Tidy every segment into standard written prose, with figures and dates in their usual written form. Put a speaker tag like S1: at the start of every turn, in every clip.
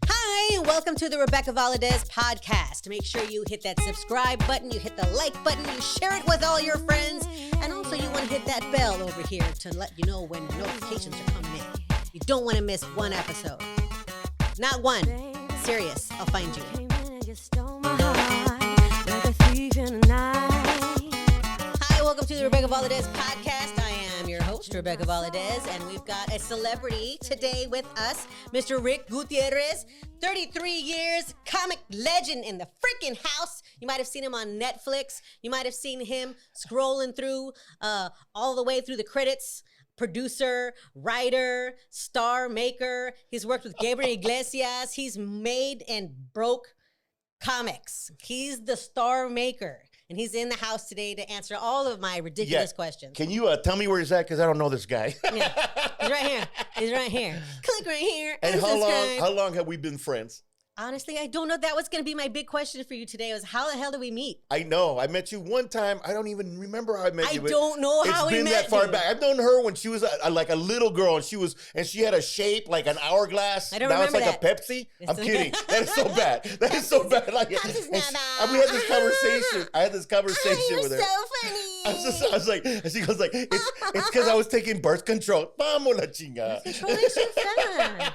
S1: Hi, welcome to the Rebecca Valadez podcast. Make sure you hit that subscribe button, you hit the like button, you share it with all your friends, and also you want to hit that bell over here to let you know when notifications are coming in. You don't want to miss one episode. Not one. Serious. I'll find you. Hi, welcome to the Rebecca Valadez podcast. I am your host, Rebecca Valadez, and we've got a celebrity today with us, Mr. Rick Gutierrez, 33 years, comic legend in the freaking house. You might have seen him on Netflix. You might have seen him scrolling through all the way through the credits. Producer, writer, star maker. He's worked with Gabriel Iglesias. He's made and broke comics. He's the star maker. And he's in the house today to answer all of my ridiculous questions.
S2: Can you tell me where he's at? Because I don't know this guy.
S1: Yeah. He's right here. He's right here. Click right here.
S2: And how long have we been friends?
S1: Honestly, I don't know. That was going to be my big question for you today was how the hell did we meet?
S2: I know. I met you one time. I don't even remember how I met you.
S1: I don't know how we met you.
S2: It's been that far back. I've known her when she was like a little girl, and she had a shape like an hourglass.
S1: I don't
S2: now
S1: remember
S2: it's like a Pepsi. I'm kidding. That is so bad. That is so bad. Like, we had this conversation. I had this conversation with her.
S1: You're so funny.
S2: I was like, she goes like, it's because I was taking birth control. Vamos la chinga.
S1: Birth control makes you fat.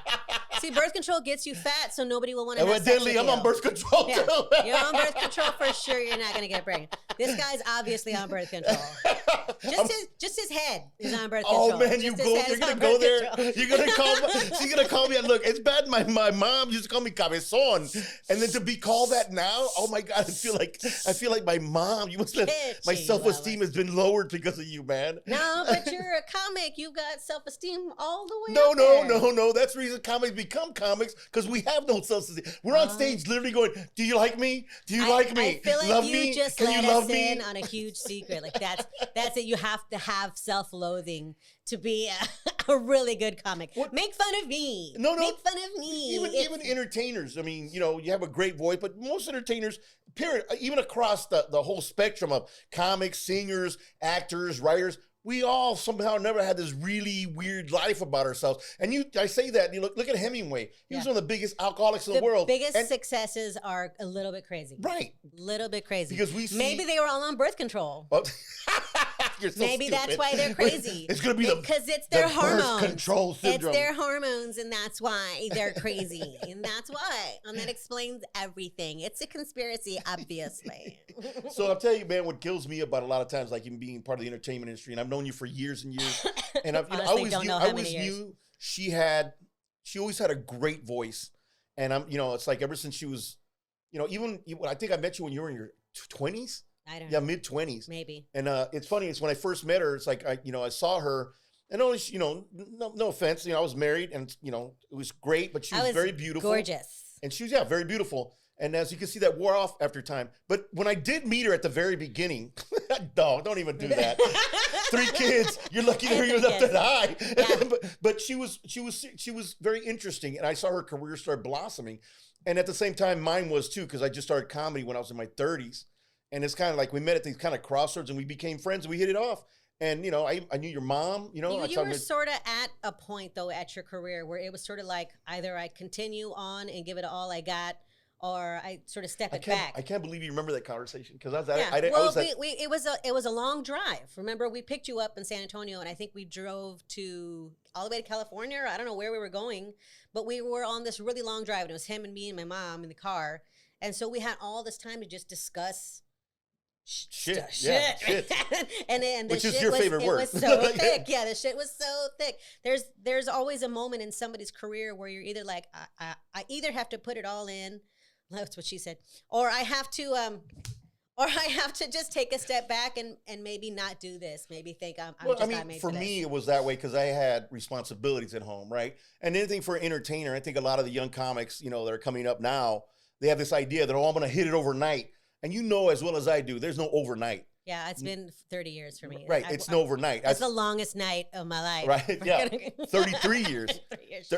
S1: See, birth control gets you fat, so nobody will want to have sex with you.
S2: I'm on birth control too.
S1: You're on birth control for sure. You're not going to get pregnant. This guy's obviously on birth control. Just his head is on birth control.
S2: Oh man, you're gonna go there. You're gonna call. She's gonna call me. And look, it's bad. My mom used to call me cabezón, and then to be called that now. Oh my God, I feel like my mom. You must let my self-esteem has been lowered because of you, man.
S1: No, but you're a comic. You've got self-esteem all the way.
S2: No. That's the reason comics become comics because we have no self-esteem. We're on stage literally going, "Do you like me? Do you like me?
S1: I feel like
S2: love
S1: you
S2: me?
S1: just
S2: Can
S1: let
S2: you love
S1: us
S2: me?"
S1: in on a huge secret. Like that's it. You have to have self-loathing to be a really good comic. What? Make fun of me.
S2: No.
S1: Make fun of me.
S2: Even entertainers. I mean, you have a great voice, but most entertainers, period, even across the whole spectrum of comics, singers, actors, writers, we all somehow never had this really weird life about ourselves. And I say that, you look at Hemingway. He was one of the biggest alcoholics in the world.
S1: The biggest successes are a little bit crazy.
S2: Right.
S1: A little bit crazy.
S2: Because
S1: maybe they were all on birth control.
S2: Well, you're so
S1: maybe
S2: stupid.
S1: That's why they're crazy.
S2: It's going to be
S1: because it's their hormones.
S2: Birth control syndrome.
S1: It's their hormones, and that's why they're crazy. And that's why. And that explains everything. It's a conspiracy, obviously.
S2: So I'll tell you, man, what kills me about a lot of times, like in being part of the entertainment industry, and I've known you for years and years, and I always knew she always had a great voice, and it's like ever since she was, even I think I met you when you were in your 20s.
S1: I don't know.
S2: Yeah, mid-20s.
S1: Maybe.
S2: And it's funny, it's when I first met her, it's like, I saw her, and only, no offense, I was married, and, it was great, but she was very beautiful.
S1: Gorgeous.
S2: And she was, very beautiful. And as you can see, that wore off after time. But when I did meet her at the very beginning, don't even do that. 3 kids, you're lucky to hear you up that high. Yeah. but she was very interesting, and I saw her career start blossoming. And at the same time, mine was too, because I just started comedy when I was in my 30s. And it's kind of like we met at these kind of crossroads, and we became friends, and we hit it off. And, I knew your mom,
S1: You were sort of at a point, though, at your career where it was sort of like either I continue on and give it all I got, or I sort of step it back.
S2: I can't believe you remember that conversation because
S1: it was a long drive. Remember, we picked you up in San Antonio, and I think we drove all the way to California. Or I don't know where we were going, but we were on this really long drive, and it was him and me and my mom in the car, and so we had all this time to just discuse. Shit. and
S2: which is your favorite word.
S1: It was so thick. Yeah, the shit was so thick. There's always a moment in somebody's career where you're either like, I either have to put it all in. That's what she said, or I have to just take a step back and maybe not do this. Maybe think I'm not made for this.
S2: For me, it was that way because I had responsibilities at home, right? And anything for an entertainer, I think a lot of the young comics, that are coming up now, they have this idea that, I'm going to hit it overnight. And as well as I do, there's no overnight.
S1: Yeah, it's been 30 years for me.
S2: Right, it's no overnight.
S1: It's the longest night of my life.
S2: Right, yeah, 33 years.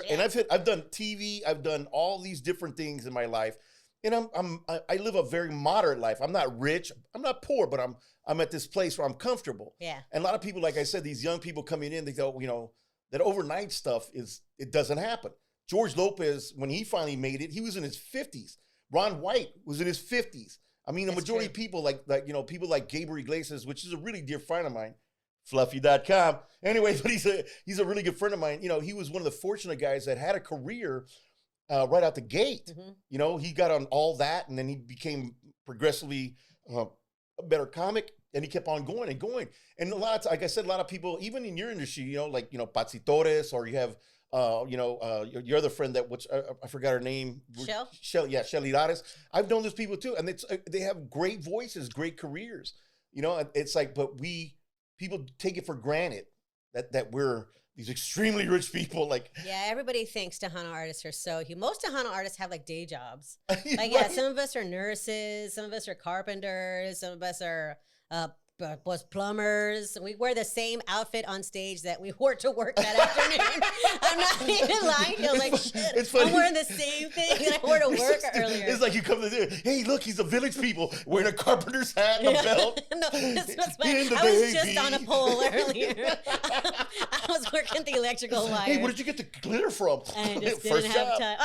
S2: And I've done TV, I've done all these different things in my life. And I live a very moderate life. I'm not rich, I'm not poor, but I'm at this place where I'm comfortable.
S1: Yeah.
S2: And a lot of people, like I said, these young people coming in, they go, that overnight stuff it doesn't happen. George Lopez, when he finally made it, he was in his 50s. Ron White was in his 50s. I mean, the majority of people like people like Gabriel Iglesias, which is a really dear friend of mine, Fluffy.com. Anyway, but he's a really good friend of mine. You know, he was one of the fortunate guys that had a career right out the gate. You know, he got on all that, and then he became progressively a better comic, and he kept on going and going. And like I said, a lot of people, even in your industry, you know, like, you know, Patsy Torres, or you have, your other friend that, which I forgot her name. Shell, yeah, Shelly Lares. I've known those people too, and they have great voices, great careers. You know, it's like, but people take it for granted that we're these extremely rich people. Like,
S1: yeah, everybody thinks Tahana artists are so huge. Most Tahana artists have like day jobs. Like,
S2: right?
S1: yeah, some of us are nurses, some of us are carpenters, some of us are was plumbers. We wear the same outfit on stage that we wore to work that afternoon. I'm not even lying. I was like, shit,
S2: it's funny.
S1: I'm wearing the same thing that I wore to work earlier.
S2: It's like you come to there, hey, look, he's a village people wearing a carpenter's hat and a belt.
S1: No, this was funny. I was just on a pole earlier. I was working the electrical wire.
S2: Hey, where did you get the glitter from?
S1: I just didn't have time.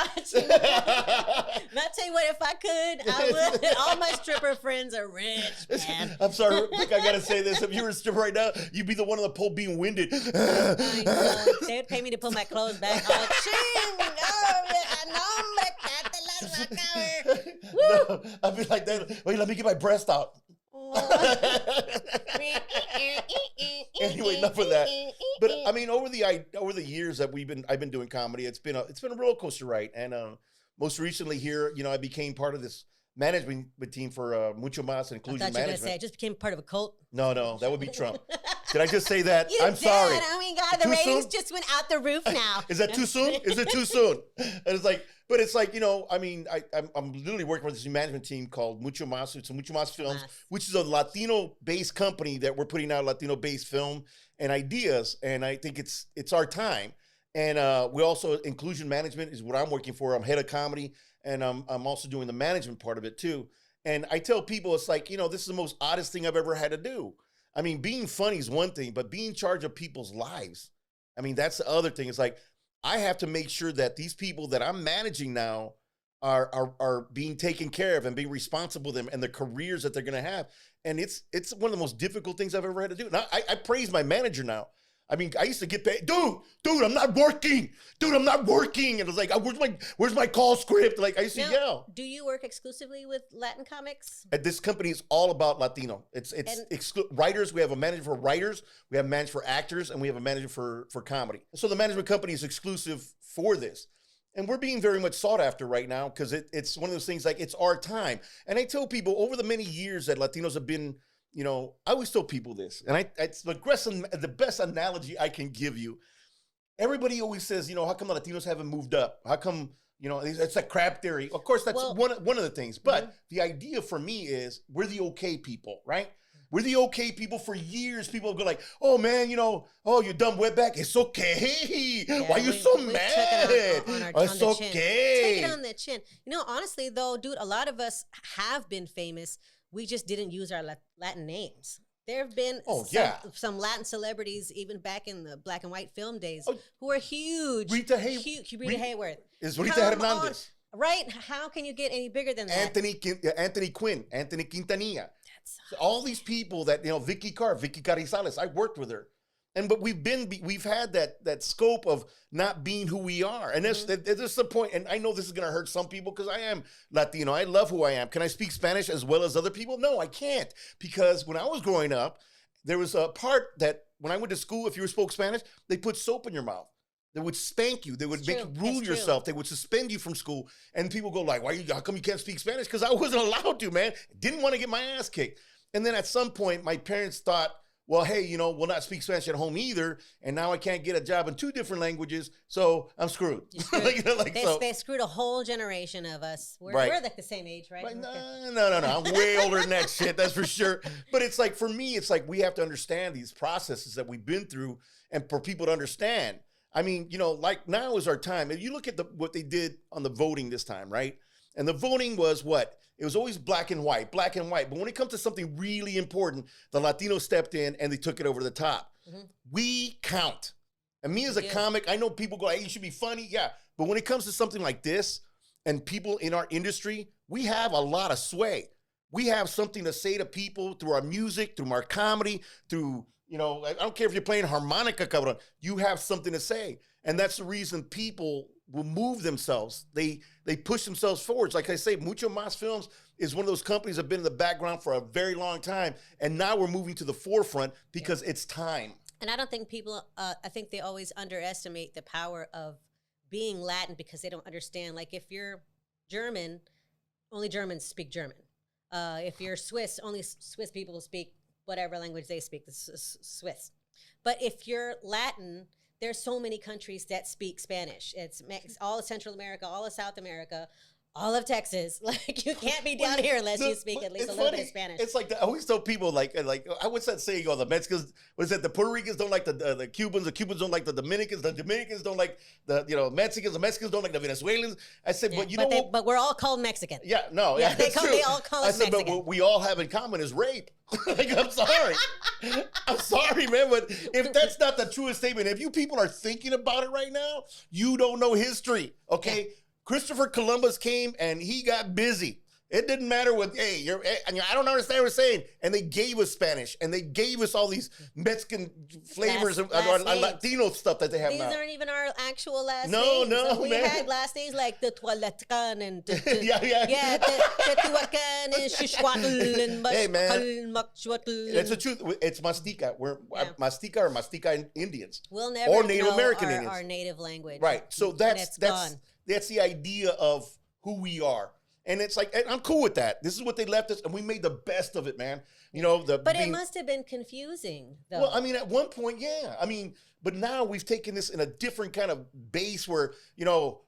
S1: I'll tell you what, if I could, I would. All my stripper friends are rich, man.
S2: I'm sorry, Rick, I gotta say this. If you were a stripper right now, you'd be the one on the pole being winded.
S1: I know. They would pay me to put my clothes back on.
S2: No, I'd be like that. Wait, let me get my breast out. Anyway, enough of that. But I mean, over the years that I've been doing comedy, it's been a roller coaster ride. And most recently here, you know, I became part of this management team for Mucho Mas Inclusion Management.
S1: I thought you were going to say I just became part of a cult.
S2: No, that would be Trump. Did I just say that?
S1: I'm
S2: sorry.
S1: Oh my God, the ratings just went out the roof now.
S2: Is that too soon? Is it too soon? And it's like, but it's like, you know, I mean, I'm literally working with this new management team called Mucho Mas. It's a Mucho Mas Films, which is a Latino-based company that we're putting out Latino-based film and ideas. And I think it's our time. And we also, inclusion management is what I'm working for. I'm head of comedy, and I'm also doing the management part of it too. And I tell people, it's like, you know, this is the most oddest thing I've ever had to do. I mean, being funny is one thing, but being in charge of people's lives, I mean, that's the other thing. It's like, I have to make sure that these people that I'm managing now are being taken care of and being responsible for them and the careers that they're going to have. And it's one of the most difficult things I've ever had to do. Now, I praise my manager now. I mean, I used to get paid, dude, I'm not working. Dude, I'm not working. And it was like, where's my call script? Like, I used to yell.
S1: Do you work exclusively with Latin comics?
S2: At this company is all about Latino. It's writers. We have a manager for writers. We have a manager for actors, and we have a manager for comedy. So the management company is exclusive for this. And we're being very much sought after right now because it's one of those things like it's our time. And I tell people over the many years that Latinos have been, you know, I always tell people this, and it's the best analogy I can give you. Everybody always says, you know, how come the Latinos haven't moved up? How come, you know, it's a crab theory. Of course, that's one of the things. But the idea for me is we're the okay people, right? We're the okay people. For years, people go like, oh, man, you know, oh, you dumb wetback. It's okay. Yeah, why are you so mad? It's okay.
S1: Take it on the chin. You know, honestly, though, dude, a lot of us have been famous. We just didn't use our Latin names. There have been some Latin celebrities, even back in the black and white film days, who are huge.
S2: Rita
S1: Hayworth.
S2: Is Rita Hernandez.
S1: Right? How can you get any bigger than that?
S2: Anthony Quinn, Anthony Quintanilla. All these people that, you know, Vicky Carrizales, I worked with her. But we've had that scope of not being who we are. And that's the point. And I know this is going to hurt some people because I am Latino. I love who I am. Can I speak Spanish as well as other people? No, I can't. Because when I was growing up, there was a part that when I went to school, if you spoke Spanish, they put soap in your mouth. They would spank you. They would make you rule yourself. They would suspend you from school. And people go like, how come you can't speak Spanish? Because I wasn't allowed to, man. Didn't want to get my ass kicked. And then at some point, my parents thought, well, hey, you know, we'll not speak Spanish at home either, and now I can't get a job in 2 different languages, so I'm screwed.
S1: They screwed a whole generation of us. We're like the same age, right?
S2: No. I'm way older than that shit, that's for sure. But it's like, for me, it's like we have to understand these processes that we've been through and for people to understand. I mean, you know, like now is our time. If you look at what they did on the voting this time, right? And the voting was what? It was always black and white. But when it comes to something really important, the Latinos stepped in and they took it over the top. We count. And me as a comic, I know people go, hey, you should be funny. Yeah, But when it comes to something like this and people in our industry, we have a lot of sway. We have something to say to people through our music, through our comedy, through, I don't care if you're playing harmonica, cabrón, you have something to say. And that's the reason people will move themselves. They push themselves forwards. Like I say, Mucho Mas Films is one of those companies that have been in the background for a very long time. And now we're moving to the forefront because it's time.
S1: And I don't think people, I think they always underestimate the power of being Latin because they don't understand. Like if you're German, only Germans speak German. If you're Swiss, only Swiss people speak whatever language they speak, the Swiss. But if you're Latin, there's so many countries that speak Spanish. It's all of Central America, all of South America, all of Texas. Like you can't be down here unless you speak at least a little bit of Spanish.
S2: It's like I always tell people like what's that saying? Oh, the Mexicans, what is that? The Puerto Ricans don't like the Cubans don't like the Dominicans don't like the Mexicans don't like the Venezuelans. I said,
S1: but we're all called Mexican.
S2: Yeah, no,
S1: yeah, they all call us Mexican.
S2: But what we all have in common is rape. Like, I'm sorry. I'm sorry, man, but if that's not the truest statement, if you people are thinking about it right now, you don't know history, okay? Yeah. Christopher Columbus came and he got busy. It didn't matter what, I don't understand what you're saying. And they gave us Spanish and they gave us all these Mexican flavors and Latino stuff that they have now.
S1: These aren't even our actual last names.
S2: No,
S1: so we had last names like the Tualacan and the Teotihuacan and Xixhuatl and Maxhuatl.
S2: It's the truth. It's Mastica. We're Mastica Indians.
S1: We'll never
S2: or Native
S1: know
S2: American Indians.
S1: Our native language.
S2: Right. So that's the idea of who we are. And it's like, and I'm cool with that. This is what they left us, and we made the best of it, man. But
S1: it must have been confusing, though.
S2: Well, I mean, at one point, yeah. I mean, but now we've taken this in a different kind of base where,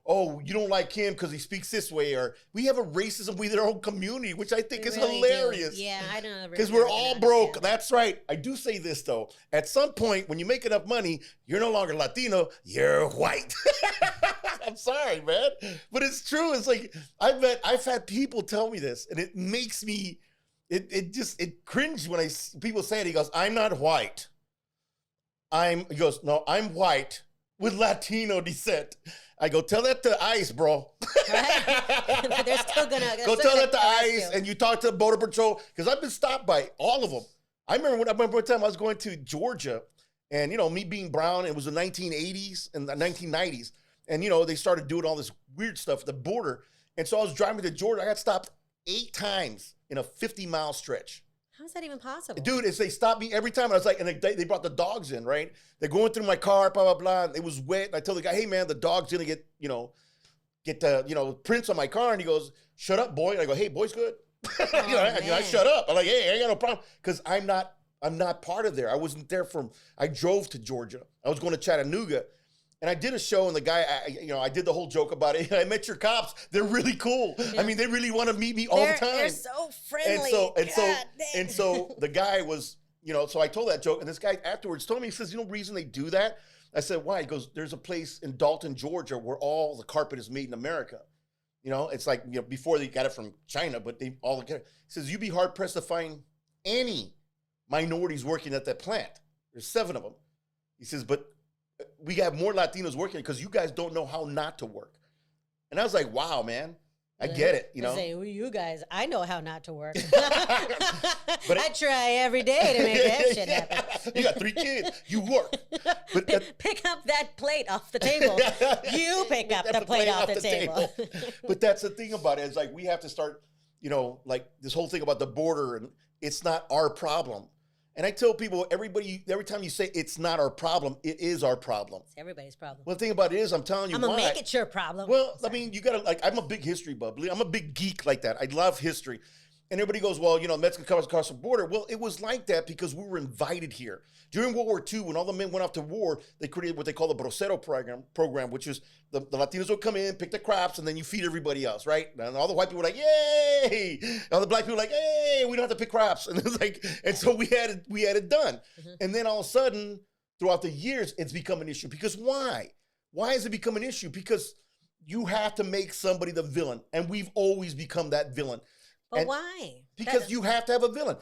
S2: oh, you don't like him because he speaks this way, or we have a racism within our own community, which I think is really hilarious.
S1: Do. Yeah, I don't know.
S2: Because we're all broke. That's right. I do say this, though. At some point, when you make enough money, you're no longer Latino, you're white. I'm sorry, man. But it's true. It's like, I've had people tell me this, and it makes me, it cringe when people say it. He goes, I'm not white. He goes, no, I'm white with Latino descent. I go, tell that to ICE, bro.
S1: Right? They're still gonna
S2: go tell that to ICE, and you talk to Border Patrol, because I've been stopped by all of them. I remember one time I was going to Georgia, and me being brown, it was the 1980s and the 1990s. And, they started doing all this weird stuff at the border. And so I was driving to Georgia. I got stopped 8 times in a 50-mile stretch.
S1: How is that even possible?
S2: Dude, they stopped me every time. And I was like, and they brought the dogs in, right? They're going through my car, blah, blah, blah. And it was wet. And I told the guy, hey, man, the dog's going to get the prints on my car. And he goes, shut up, boy. And I go, hey, boy's good. I shut up. I'm like, hey, I ain't got no problem. Because I'm not part of there. I wasn't there I drove to Georgia. I was going to Chattanooga. And I did a show, and the guy, I did the whole joke about it. I met your cops. They're really cool. Yeah. I mean, they really want to meet me all the time.
S1: They're so friendly.
S2: And so the guy was, so I told that joke, and this guy afterwards told me, he says, reason they do that? I said, why? He goes, there's a place in Dalton, Georgia, where all the carpet is made in America. It's like, before they got it from China, but he says, you'd be hard pressed to find any minorities working at that plant. There's 7 of them. He says, but we have more Latinos working because you guys don't know how not to work. And I was like, wow, man, I get it.
S1: Say, well, you guys, I know how not to work. But I try every day to make that shit happen.
S2: You got 3 kids. You work. But
S1: pick up that plate off the table. You pick up the plate off the table.
S2: But that's the thing about it. It's like we have to start, like this whole thing about the border, and it's not our problem. And I tell people, every time you say it's not our problem, it is our problem.
S1: It's everybody's problem.
S2: Well, the thing about it is, I'm telling you,
S1: I'm going to make it your problem.
S2: Well, I mean, you got to, I'm a big history buff. I'm a big geek like that. I love history. And everybody goes, well, Mexico comes across the border. Well, it was like that because we were invited here. During World War II, when all the men went off to war, they created what they call the Bracero program, which is the Latinos would come in, pick the crops, and then you feed everybody else, right? And all the white people were like, yay! All the black people were like, hey, we don't have to pick crops. And it's like, and so we had it done. Mm-hmm. And then all of a sudden, throughout the years, it's become an issue. Because why? Why has it become an issue? Because you have to make somebody the villain. And we've always become that villain.
S1: But why?
S2: Because you have to have a villain.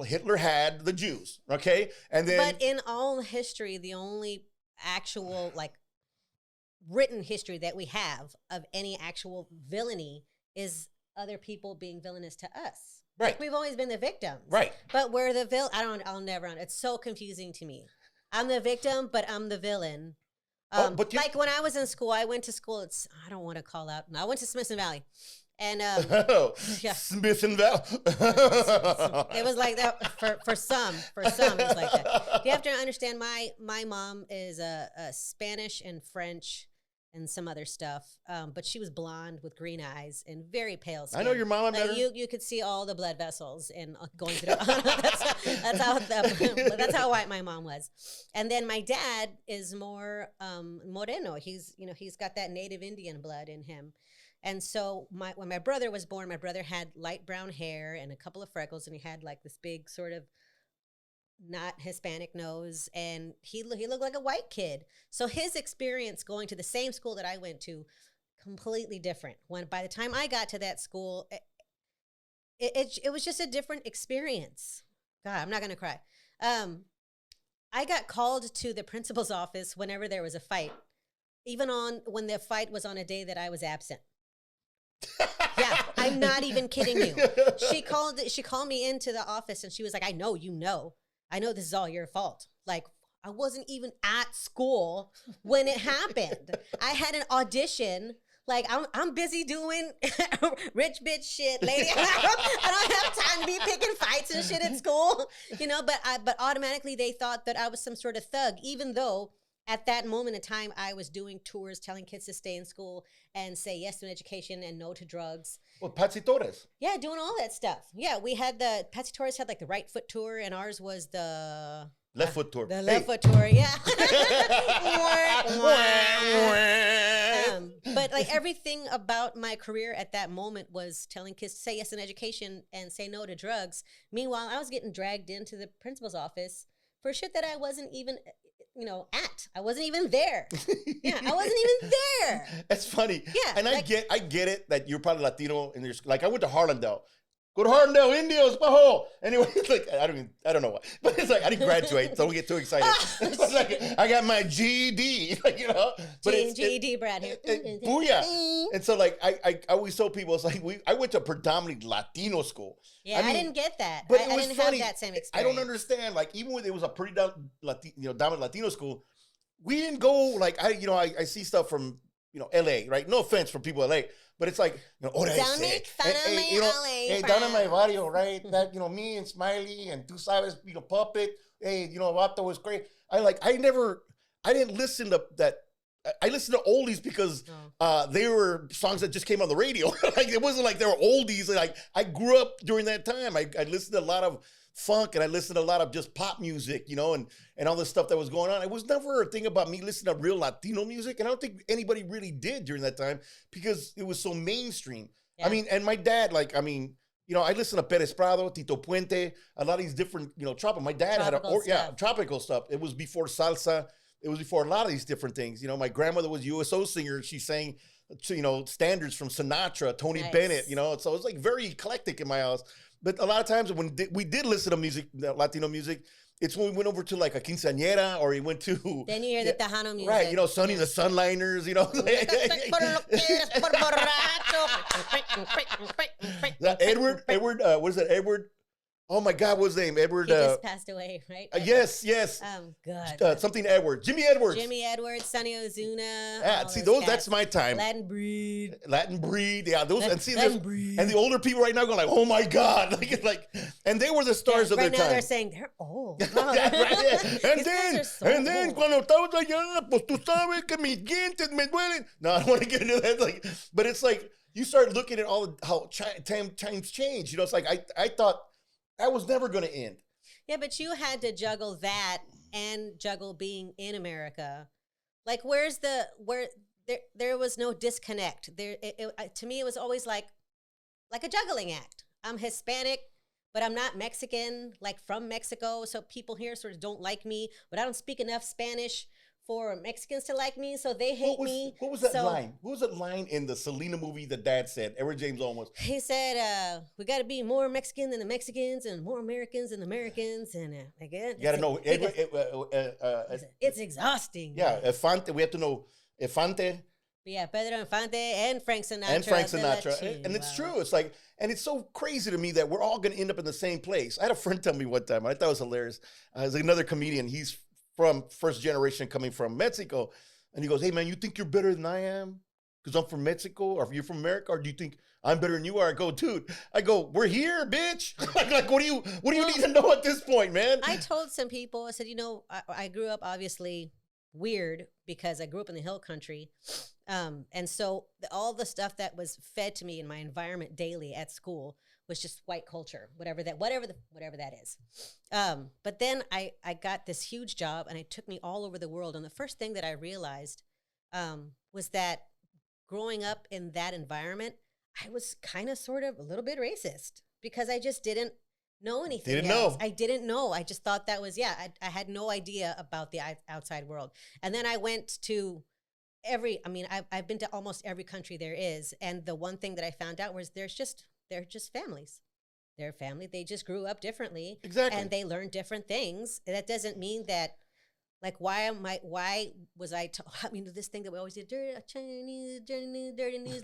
S2: Hitler had the Jews, okay? And then,
S1: but in all history, the only actual written history that we have of any actual villainy is other people being villainous to us.
S2: Right.
S1: Like we've always been the victims.
S2: Right.
S1: But we're the I'll never, it's so confusing to me. I'm the victim, but I'm the villain. Like when I was in school, I went to school, I don't want to call out, I went to Smith and Valley. And yeah.
S2: Smith and Valley.
S1: It was like that for some. It was like that. You have to understand, my mom is a Spanish and French and some other stuff. But she was blonde with green eyes and very pale skin.
S2: I know your mom. I met her.
S1: You could see all the blood vessels and going through. That's how white my mom was. And then my dad is more moreno. He's got that native Indian blood in him. And so when my brother was born, my brother had light brown hair and a couple of freckles, and he had like this big sort of not Hispanic nose, and he looked like a white kid. So his experience going to the same school that I went to, completely different. When by the time I got to that school, it was just a different experience. God, I'm not gonna cry. I got called to the principal's office whenever there was a fight, even when the fight was on a day that I was absent. Yeah, I'm not even kidding you. She called me into the office and she was like, I know this is all your fault. Like, I wasn't even at school when it happened. I had an audition. Like, I'm busy doing rich bitch shit, lady. I don't have time to be picking fights and shit at school, but automatically they thought that I was some sort of thug, even though at that moment in time, I was doing tours, telling kids to stay in school and say yes to an education and no to drugs.
S2: Well, Patsy Torres.
S1: Yeah, doing all that stuff. Yeah, we had Patsy Torres had like the right foot tour, and ours was the
S2: left foot tour.
S1: The left foot tour, yeah. But like everything about my career at that moment was telling kids to say yes to an education and say no to drugs. Meanwhile, I was getting dragged into the principal's office for shit that I wasn't even I wasn't even there. Yeah, I wasn't even there.
S2: That's funny.
S1: Yeah.
S2: And I get it that you're probably Latino and there's like I went to Harlandale. Go to Harlandale, Indios, bajo. Anyway, it's like I don't know why. But it's like I didn't graduate, so don't get too excited. It's like I got my GED, But
S1: GED, Brad here.
S2: Booyah. And so like I always tell people it's like I went to a predominantly Latino school.
S1: Yeah, I didn't get that.
S2: But
S1: I didn't have that same experience.
S2: I don't understand. Like even when it was a pretty dominant Latino school, we didn't go like I see stuff from LA, right? No offense for people in LA, but it's like
S1: Don't make fun of my LA.
S2: Hey, down in my barrio, right? That me and Smiley and Tu Sabes, Puppet. Hey, Vato was great. I didn't listen to that. I listened to oldies because they were songs that just came on the radio. Like it wasn't like they were oldies. Like I grew up during that time. I listened to a lot of funk and I listened to a lot of just pop music, and all this stuff that was going on. It was never a thing about me listening to real Latino music. And I don't think anybody really did during that time because it was so mainstream. Yeah. I mean, and my dad, I listened to Perez Prado, Tito Puente, a lot of these different, tropical. My dad had tropical stuff. It was before salsa. It was before a lot of these different things. My grandmother was a USO singer. She sang, standards from Sinatra, Tony Bennett, So it was like very eclectic in my house. But a lot of times when we did listen to music, Latino music, it's when we went over to like a quinceañera or we went to...
S1: Then you hear the Tahana music.
S2: Right, Sonny the Sunliners, Edward, what is that, Edward? Oh my God, what's his name? Edward.
S1: He just passed away, right?
S2: Yes.
S1: God.
S2: Something Edward. Jimmy Edwards, Sonny
S1: Ozuna.
S2: Yeah, see those. That's my time.
S1: Latin breed.
S2: Yeah, those. And the older people right now going like, oh my God, and they were the stars of their time.
S1: Right now they're saying they're old.
S2: And then cuando estabas allá, pues tú sabes que mis dientes me duelen. No, I don't want to get into that. But it's like you start looking at how times change. It's like I thought. That was never going to end.
S1: Yeah, but you had to juggle that and juggle being in America. Like, there was no disconnect. To me, it was always like a juggling act. I'm Hispanic, but I'm not Mexican, like from Mexico. So people here sort of don't like me, but I don't speak enough Spanish for Mexicans to like me, so they hate me.
S2: What was that line? What was that line in the Selena movie that Dad said? Edward James Olmos.
S1: He said, "We got to be more Mexican than the Mexicans, and more Americans than the Americans." And again,
S2: you got to know.
S1: It's exhausting.
S2: Yeah, we have to know Infante.
S1: Yeah, Pedro Infante and Frank Sinatra.
S2: And Frank Sinatra. And it's true. It's like, and it's so crazy to me that we're all going to end up in the same place. I had a friend tell me one time, I thought it was hilarious. There's another comedian. He's from first generation coming from Mexico. And he goes, hey, man, you think you're better than I am? Because I'm from Mexico, or you're from America, or do you think I'm better than you are? I go, dude, we're here, bitch. Like, what do you need to know at this point, man?
S1: I told some people, I said, I grew up obviously weird because I grew up in the hill country. And so all the stuff that was fed to me in my environment daily at school was just white culture, whatever that is. But then I got this huge job and it took me all over the world. And the first thing that I realized was that growing up in that environment, I was kind of sort of a little bit racist because I just didn't know anything else. I didn't know. I just thought that was, I had no idea about the outside world. And then I went to I've been to almost every country there is. And the one thing that I found out was they're just families. They're family. They just grew up differently.
S2: Exactly.
S1: And they learned different things. That doesn't mean that, like, why was I this thing that we always did, dirty Chinese,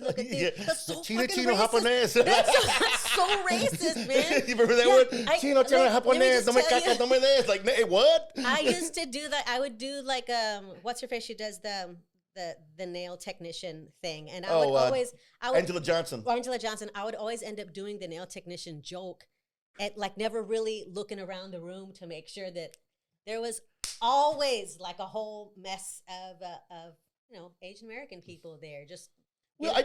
S1: look at this. That's so
S2: Chino
S1: japonés.
S2: japonés.
S1: That's so racist, man.
S2: You remember that one? Chino japonés, no me cacas, no me des. Like, hey, what?
S1: I used to do that. I would do like, what's her face? She does the nail technician thing. And I would
S2: Angela Johnson.
S1: I would always end up doing the nail technician joke at like never really looking around the room to make sure that there was always like a whole mess of Asian American people there. Just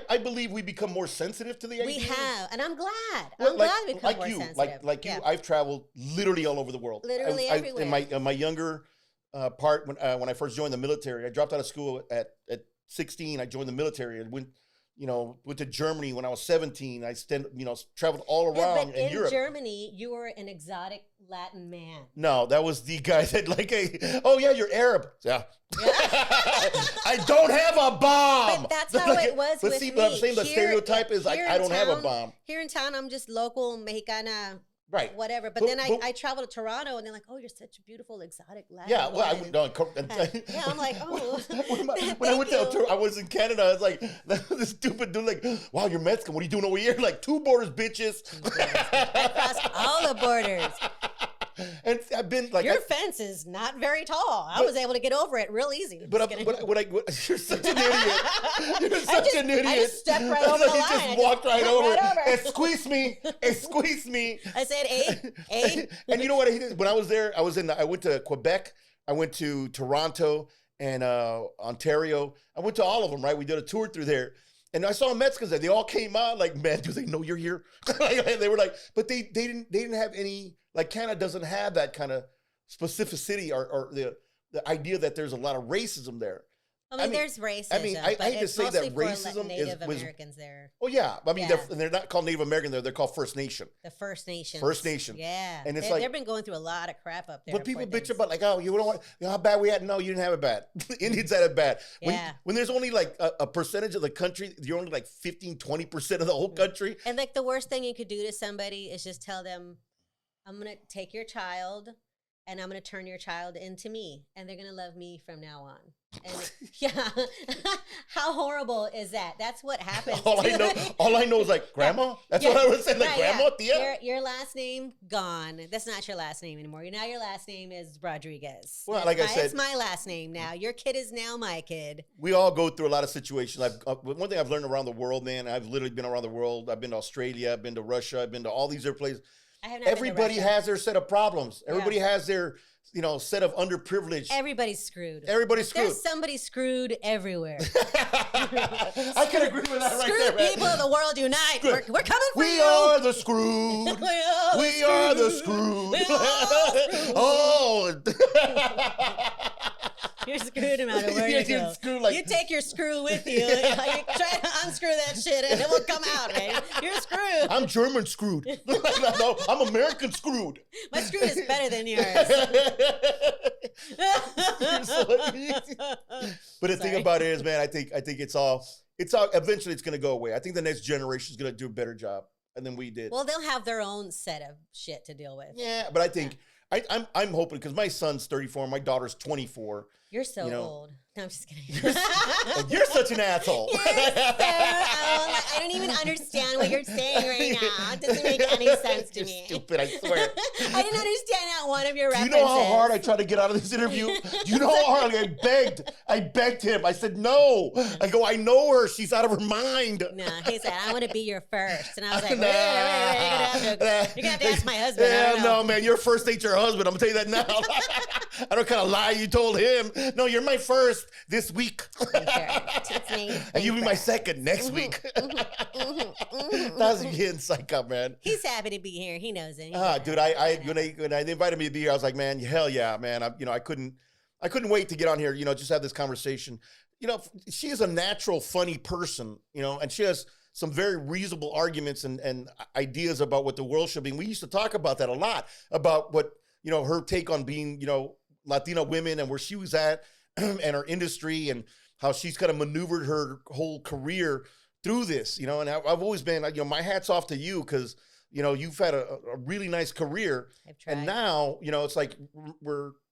S2: I believe we become more sensitive to the idea.
S1: We have, and I'm glad.
S2: Well,
S1: I'm glad we become more sensitive.
S2: Like you, I've traveled literally all over the world.
S1: Literally everywhere.
S2: In my younger part, when I first joined the military, I dropped out of school at 16. I joined the military and went to Germany when I was 17. I traveled all around
S1: but
S2: in Europe.
S1: In Germany, you were an exotic Latin man.
S2: No, that was the guy that you're Arab. Yeah. I don't have a bomb.
S1: But that's how it was with me.
S2: But I'm saying the stereotype is I don't have a bomb.
S1: Here in town, I'm just local Mexicana.
S2: Right.
S1: Whatever. But then I traveled to Toronto and they're like, oh, you're such a beautiful exotic Latin.
S2: Yeah. Well,
S1: I'm like, oh.
S2: when I went to, I was in Canada. I was like, this stupid dude, like, wow, you're Mexican. What are you doing over here? Like, 2 borders, bitches.
S1: I crossed all the borders.
S2: And I've been like,
S1: your fence is not very tall. I was able to get over it real easy.
S2: You're such an idiot. You're such an idiot.
S1: I just stepped right over the line.
S2: You just walked right over. Excuse me. Excuse me.
S1: I said, hey.
S2: And you know what I did? When I was there, I went to Quebec. I went to Toronto and Ontario. I went to all of them, right? We did a tour through there. And I saw Mexicans there. They all came out like, man, do they know you're here? They were like, but they didn't have any, like Canada doesn't have that kind of specificity or the idea that there's a lot of racism there.
S1: I mean, there's racism.
S2: I hate to say that racism
S1: Native Americans there.
S2: Oh yeah, I mean they're not called Native American there; they're called First Nation.
S1: The First Nation.
S2: First Nation.
S1: Yeah,
S2: and
S1: they've been going through a lot of crap up there.
S2: But people bitch about like, oh, you don't want how bad we had. No, you didn't have it bad. Indians had it bad. When there's only like a percentage of the country, you're only like 15-20% of the whole country.
S1: And like the worst thing you could do to somebody is just tell them, I'm gonna take your child and I'm going to turn your child into me, and they're going to love me from now on. And yeah, how horrible is that? That's what happens.
S2: All I know is like, grandma? That's what I was saying, like, grandma, tia?
S1: Your last name, gone. That's not your last name anymore. Now your last name is Rodriguez.
S2: Well, like I said.
S1: It's my last name now. Your kid is now my kid.
S2: We all go through a lot of situations. One thing I've learned around the world, man, I've literally been around the world. I've been to Australia. I've been to Russia. I've been to all these other places. Everybody has their set of problems. Everybody has their, set of underprivileged.
S1: Everybody's screwed.
S2: There's
S1: somebody screwed everywhere.
S2: I can agree with that right there, man.
S1: People of the world unite. We're coming for you.
S2: We are the screwed. We are the screwed. Oh.
S1: You're screwed no matter where you go. You take your screw with you. You try to unscrew that shit and it will come out, right? You're screwed.
S2: I'm German screwed. No, I'm American screwed.
S1: My screw is better than yours.
S2: But the thing about it is, man, I think it's all eventually it's going to go away. I think the next generation is going to do a better job than we did.
S1: Well, they'll have their own set of shit to deal with.
S2: Yeah, but I think I'm hoping, because my son's 34, my daughter's 24.
S1: You're so
S2: you know,
S1: old. No, I'm just kidding.
S2: You're such an asshole.
S1: You're so old. I don't even understand what you're saying right now. It doesn't make any sense to
S2: You're
S1: me.
S2: stupid, I swear.
S1: I didn't understand that one of your
S2: Do you
S1: references.
S2: know how hard I tried to get out of this interview? Do you know how hard I begged him. I said, no. I go, I know her. She's out of her mind.
S1: No, he said, I want to be your first. And I was like, wait, you're going to have to ask my husband.
S2: Yeah, no, man, your first ain't your husband. I'm going to tell you that now. I don't kind of lie you told him. No, you're my first this week. And you'll be my second next week. That's getting psych up, man.
S1: He's happy to be here. He knows it.
S2: Dude, when they invited me to be here, I was like, man, hell yeah, man. I couldn't wait to get on here, just have this conversation. She is a natural, funny person, and she has some very reasonable arguments and ideas about what the world should be. And we used to talk about that a lot, about what, her take on being, Latina women and where she was at and her industry and how she's kind of maneuvered her whole career through this, and I've always been, my hat's off to you because, you've had a really nice career.
S1: I've tried.
S2: And now, it's like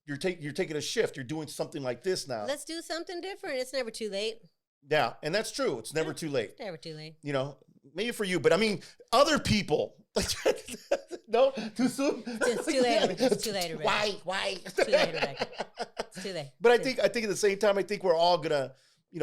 S2: you're taking a shift. You're doing something like this now.
S1: Let's do something different. It's never too late.
S2: Yeah, and that's true. It's never too late.
S1: It's never too late.
S2: Maybe for you, but I mean, other people. No, too soon.
S1: It's too late. It's too late.
S2: Why?
S1: It's too late, Rebecca. It's too late.
S2: But I think at the same time, I think we're all gonna,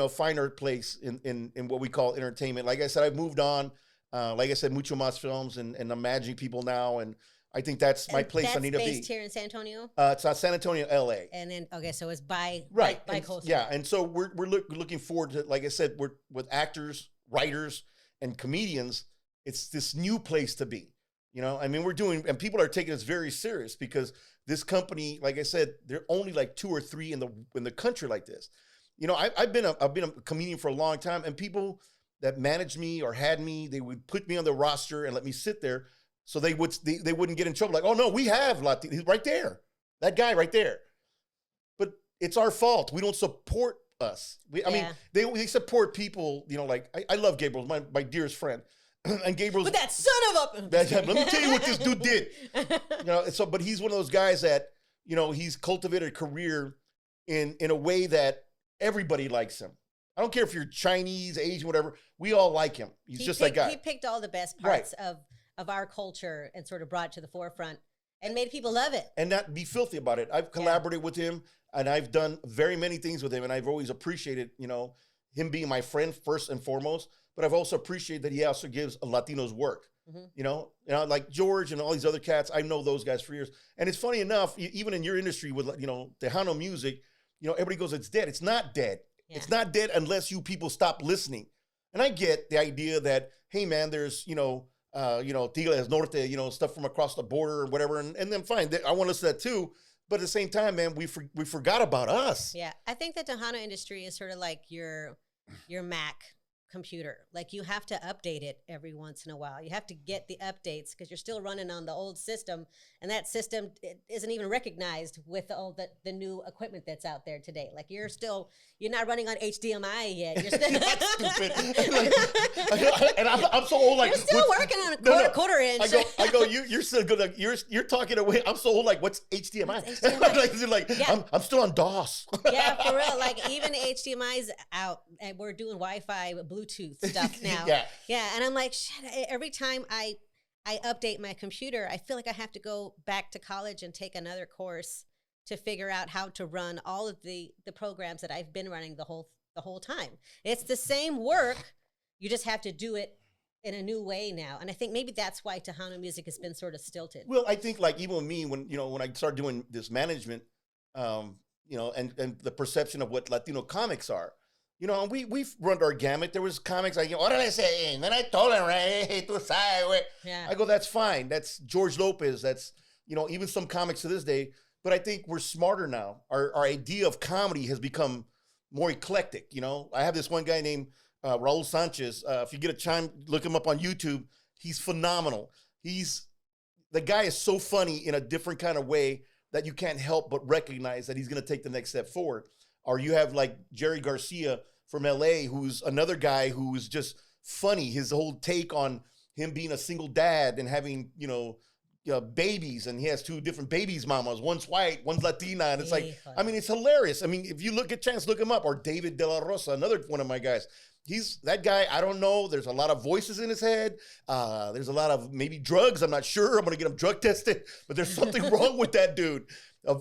S2: find our place in what we call entertainment. Like I said, I've moved on. Like I said, mucho más films, and I'm managing people now, and I think that's my place. I need to be.
S1: Based here in San Antonio.
S2: It's not San Antonio, L.A.
S1: And then so it's by coastal.
S2: Yeah, and so we're looking forward to, like I said, we're with actors, writers, and comedians. It's this new place to be. I mean, and people are taking us very serious because this company, like I said, there are only like 2 or 3 in the country like this. I've been a comedian for a long time, and people that managed me or had me, they would put me on the roster and let me sit there so they wouldn't get in trouble. Like, oh no, we have Latino, he's right there, that guy right there. But it's our fault. We don't support us. I mean, they support people. Like I love Gabriel, my dearest friend. And Gabriel's,
S1: but that son of a.
S2: Let me tell you what this dude did. But he's one of those guys that he's cultivated a career in a way that everybody likes him. I don't care if you're Chinese, Asian, whatever. We all like him. He's just that guy.
S1: He picked all the best parts of our culture and sort of brought it to the forefront and made people love it. And
S2: not be filthy about it. I've collaborated with him, and I've done very many things with him, and I've always appreciated him being my friend first and foremost. But I've also appreciated that he also gives Latinos work. Mm-hmm. Like George and all these other cats. I know those guys for years. And it's funny enough, even in your industry with Tahana music, everybody goes, it's dead. It's not dead. Yeah. It's not dead unless you people stop listening. And I get the idea that, hey man, there's Tigres Norte, stuff from across the border or whatever, and then fine. I want to listen to that too. But at the same time, man, we forgot about us.
S1: Yeah, I think the Tahana industry is sort of like your Mac computer. Like you have to update it every once in a while. You have to get the updates because you're still running on the old system, and that system isn't even recognized with the new equipment that's out there today. Like you're not running on HDMI yet. You're still
S2: stupid. And I'm so old. Like
S1: you're still working on a quarter inch.
S2: I go. You're still good. Like you're talking away. I'm so old. Like what's HDMI? What's HDMI? I'm still on DOS.
S1: Yeah, for real. Like even HDMI's out, and we're doing Wi-Fi, Bluetooth stuff now. Yeah. And I'm like, shit. Every time I update my computer, I feel like I have to go back to college and take another course to figure out how to run all of the programs that I've been running the whole time. It's the same work. You just have to do it in a new way now. And I think maybe that's why Tahana music has been sort of stilted.
S2: Well, I think like even with me, when I started doing this management, and the perception of what Latino comics are, we've run our gamut. There was comics like, what did I say? And then I told him, right? Hey, tú sabes. I go, that's fine. That's George Lopez. That's, even some comics to this day. But I think we're smarter now. Our idea of comedy has become more eclectic. I have this one guy named Raul Sanchez. If you get a chance, look him up on YouTube. He's phenomenal. The guy is so funny in a different kind of way that you can't help but recognize that he's going to take the next step forward. Or you have like Jerry Garcia from LA, who's another guy who's just funny. His whole take on him being a single dad and having, babies, and he has 2 different babies mamas. One's white, one's Latina, and it's like, I mean, it's hilarious. I mean, if you look at chance, look him up. Or David De La Rosa, another one of my guys. He's that guy. I don't know. There's a lot of voices in his head. There's a lot of maybe drugs. I'm not sure. I'm gonna get him drug tested. But there's something wrong with that dude.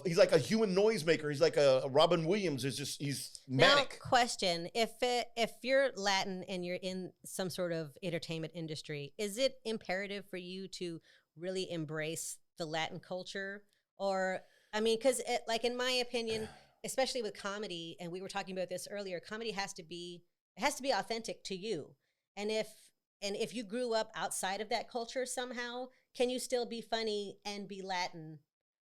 S2: He's like a human noisemaker. He's like a Robin Williams. He's manic.
S1: Now, question: if you're Latin and you're in some sort of entertainment industry, is it imperative for you to really embrace the Latin culture? Or, I mean, because like in my opinion, especially with comedy, and we were talking about this earlier, comedy has to be authentic to you. And if you grew up outside of that culture somehow, can you still be funny and be Latin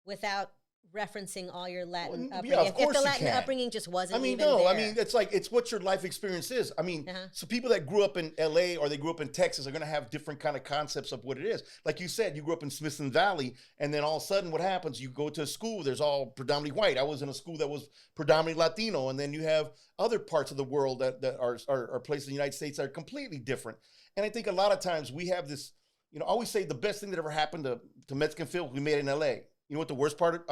S1: without referencing all your Latin upbringing?
S2: Yeah, of course
S1: if the Latin
S2: you can.
S1: upbringing just wasn't
S2: I mean,
S1: even
S2: no,
S1: there.
S2: I mean, it's what your life experience is. I mean, so people that grew up in LA or they grew up in Texas are going to have different kind of concepts of what it is. Like you said, you grew up in Smithson Valley, and then all of a sudden what happens? You go to a school, there's all predominantly white. I was in a school that was predominantly Latino, and then you have other parts of the world that are places in the United States that are completely different. And I think a lot of times we have this, I always say the best thing that ever happened to Mexican film we made in LA. You know what the worst part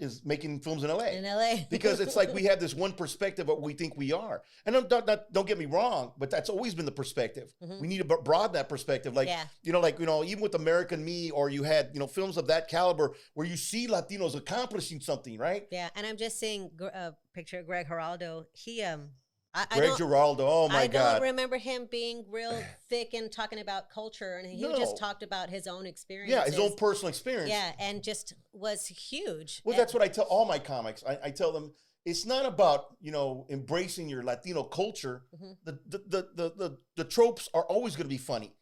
S2: is making films in LA.
S1: In LA.
S2: Because it's like we have this one perspective of what we think we are. And don't get me wrong, but that's always been the perspective. We need to broaden that perspective. Like, even with American Me, or you had, films of that caliber where you see Latinos accomplishing something, right?
S1: Yeah, and I'm just seeing a picture of Greg Giraldo. He,
S2: Greg Giraldo, oh my God.
S1: I don't remember him being real thick and talking about culture, and he just talked about his own experiences.
S2: Yeah, his own personal experience.
S1: Yeah, and just was huge.
S2: Well, that's what I tell all my comics. I tell them, it's not about, embracing your Latino culture. The tropes are always going to be funny.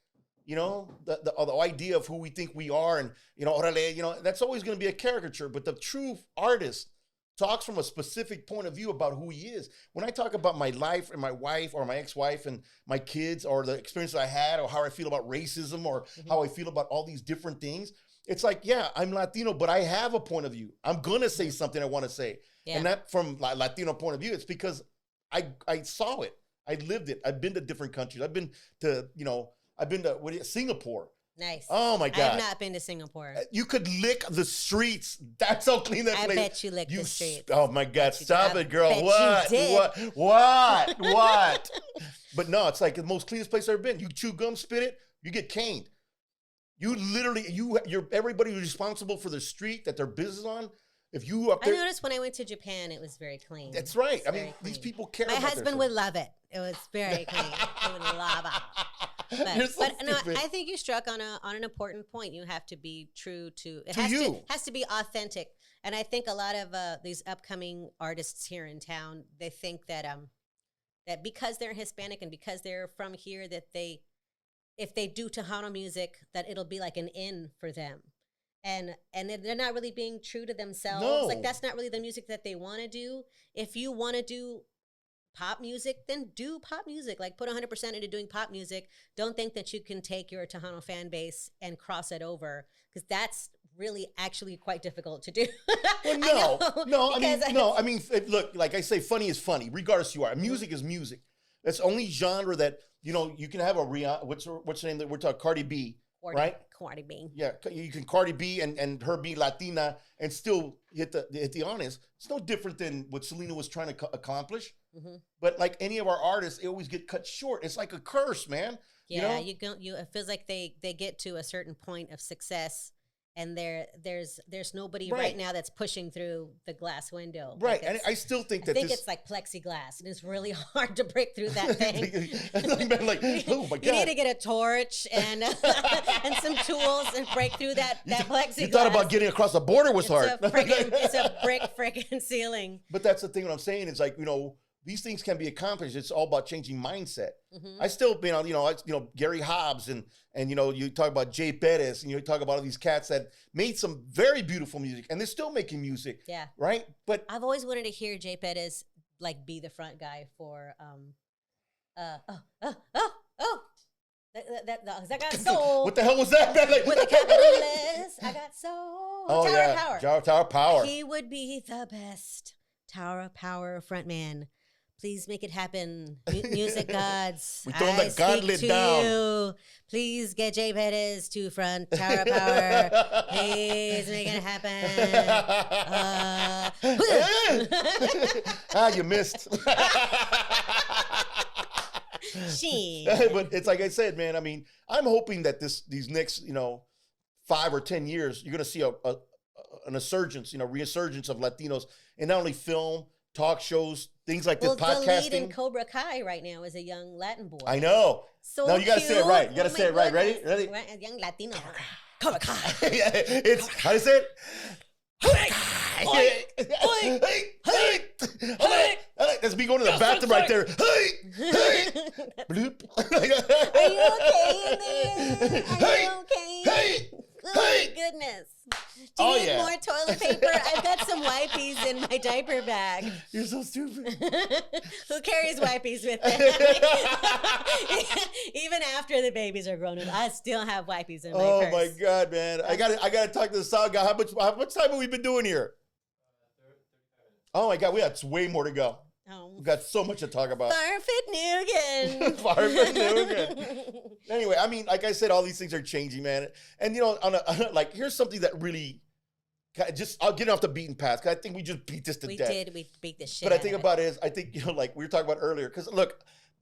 S2: The idea of who we think we are, and, that's always going to be a caricature. But the true artist talks from a specific point of view about who he is. When I talk about my life and my wife or my ex-wife and my kids, or the experience I had, or how I feel about racism, or how I feel about all these different things, it's like, yeah, I'm Latino, but I have a point of view. I'm going to say something I want to say. Yeah. And that from Latino point of view, it's because I saw it. I lived it. I've been to different countries. I've been to, Singapore.
S1: Nice.
S2: Oh my God.
S1: I have not been to Singapore.
S2: You could lick the streets. That's how clean that place is.
S1: I bet you licked the streets.
S2: Oh my God. Stop it, girl. What? But no, it's like the most cleanest place I've ever been. You chew gum, spit it, you get caned. You literally, everybody who's responsible for the street that their business on. If you up there,
S1: I noticed when I went to Japan, it was very clean.
S2: That's right. I mean, these people care.
S1: My husband would love it. It was very clean. He would love it. But no, I think you struck on an important point. You have to be true to it. Has to be authentic. And I think a lot of these upcoming artists here in town, they think that that because they're Hispanic and because they're from here, that if they do Tahana music, that it'll be like an in for them. And they're not really being true to themselves.
S2: No.
S1: Like, that's not really the music that they want to do. If you want to do pop music, then do pop music. Like, put 100% into doing pop music. Don't think that you can take your Tahano fan base and cross it over, because that's really actually quite difficult to do.
S2: Well, I mean, look, like I say, funny is funny, regardless who you are. Music is music. That's the only genre that, you can have a Rihanna, what's her name that we're talking, Cardi B, right?
S1: Cardi B.
S2: Yeah, you can Cardi B and her be Latina and still hit the honest. It's no different than what Selena was trying to accomplish. But like any of our artists, they always get cut short. It's like a curse, man.
S1: Yeah, it feels like they get to a certain point of success, and there's nobody right now that's pushing through the glass window.
S2: Right, and I still think that
S1: it's like plexiglass, and it's really hard to break through that thing.
S2: Like, oh my God!
S1: You need to get a torch and and some tools and break through that plexiglass.
S2: You thought about getting across the border was hard.
S1: It's a brick freaking ceiling.
S2: But that's the thing. What I'm saying is, like, these things can be accomplished. It's all about changing mindset. I still, Gary Hobbs and you talk about Jay Perez, and you talk about all these cats that made some very beautiful music, and they're still making music. Yeah. Right. But
S1: I've always wanted to hear Jay Perez be the front guy for I got soul.
S2: What the hell was that?
S1: With the capital S, I got soul.
S2: Oh,
S1: Tower of Power.
S2: Tower of Power.
S1: He would be the best Tower of Power frontman. Please make it happen. Music gods.
S2: We throwing the gauntlet down.
S1: You. Please get Jay Perez to front Tower of Power. Please make it happen.
S2: You missed. But it's like I said, man. I mean, I'm hoping that these next, 5 or 10 years, you're going to see an resurgence of Latinos in not only film, talk shows, things like this, podcasting.
S1: The lead in Cobra Kai right now is a young Latin boy.
S2: I know.
S1: So
S2: no, you got to say it right. You got to say it right. Ready?
S1: A young Latino. Cobra Kai.
S2: It's, how do you say it? That's me going to the bathroom right there. Bloop.
S1: Are you okay in there? Are you okay? Oh, goodness. Do you need more toilet paper? I've got some wipes in my diaper bag.
S2: You're so stupid.
S1: Who carries wipes with them? Even after the babies are grown up, I still have wipes in my purse.
S2: Oh my God, man! I gotta talk to the sound guy. How much time have we been doing here? 35 minutes. Oh my God, we got way more to go. We've got so much to talk about.
S1: Farfet Nugan.
S2: Farfet Nugan. Anyway, I mean, like I said, all these things are changing, man. And like, here's something that really, I'll get off the beaten path, because I think we just beat this to death.
S1: We beat the shit.
S2: But I think about it is, I think, like we were talking about earlier, because look,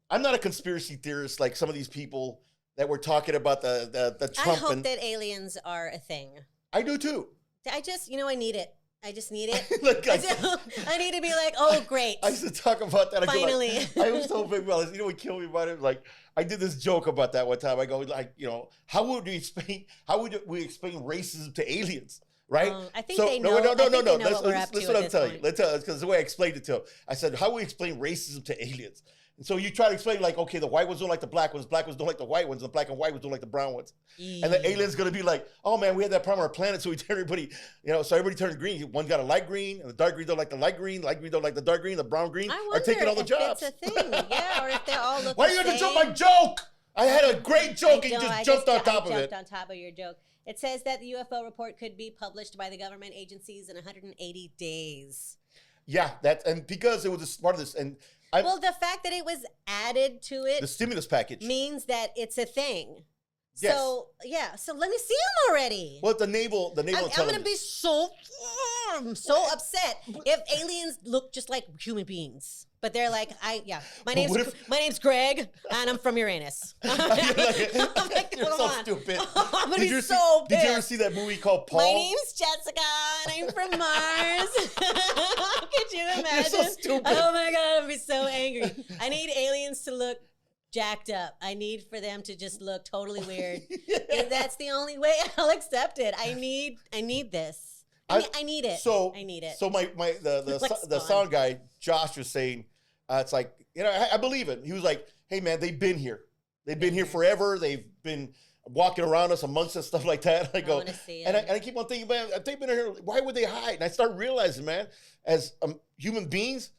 S2: I'm not a conspiracy theorist like some of these people that were talking about the Trump.
S1: I hope that aliens are a thing.
S2: I do too.
S1: I just, I need it. I just need it. I need to be like, oh, great.
S2: I used to talk about that.
S1: Finally.
S2: I was so big about it. What killed me about it? Like, I did this joke about that one time. I go, like, how would we explain racism to aliens? Right?
S1: I think they know. No. That's
S2: what I'm telling you. Because the way I explained it to him, I said, how would we explain racism to aliens? And so you try to explain, like, okay, the white ones don't like the black ones don't like the white ones, the black and white ones don't like the brown ones. And the alien's going to be like, oh, man, we had that problem on our planet, so we turned everybody, so everybody turned green. One got a light green, and the dark green don't like the light green don't like the dark green, the brown green are taking all the jobs.
S1: It's a thing, yeah, or if they all look
S2: Why are you going to jump my joke? I had a great joke, and you just jumped on top of it.
S1: I jumped on top of your joke. It says that the UFO report could be published by the government agencies in 180 days.
S2: Yeah, and because it was a part of this, and
S1: well, the fact that it was added to it,
S2: the stimulus package,
S1: means that it's a thing.
S2: Yes.
S1: So so let me see them already.
S2: Well, the naval. I'm
S1: gonna be so upset if aliens look just like human beings, but they're like, my name's Greg, and I'm from Uranus.
S2: You're so stupid.
S1: I'm gonna be so pissed.
S2: Did you ever see that movie called Paul?
S1: My name's Jessica, and I'm from Mars. Could you imagine?
S2: You're so stupid.
S1: Oh my God, I'd be so angry. I need aliens to look jacked up. I need for them to just look totally weird. And that's the only way I'll accept it. I need this. I need it. I need it.
S2: So the sound guy, Josh, was saying, it's like, I believe it. He was like, hey man, they've been here. They've been here forever. They've been walking around us amongst us, stuff like that. I go, and I keep on thinking, man, if they've been here, why would they hide? And I start realizing, man, as human beings,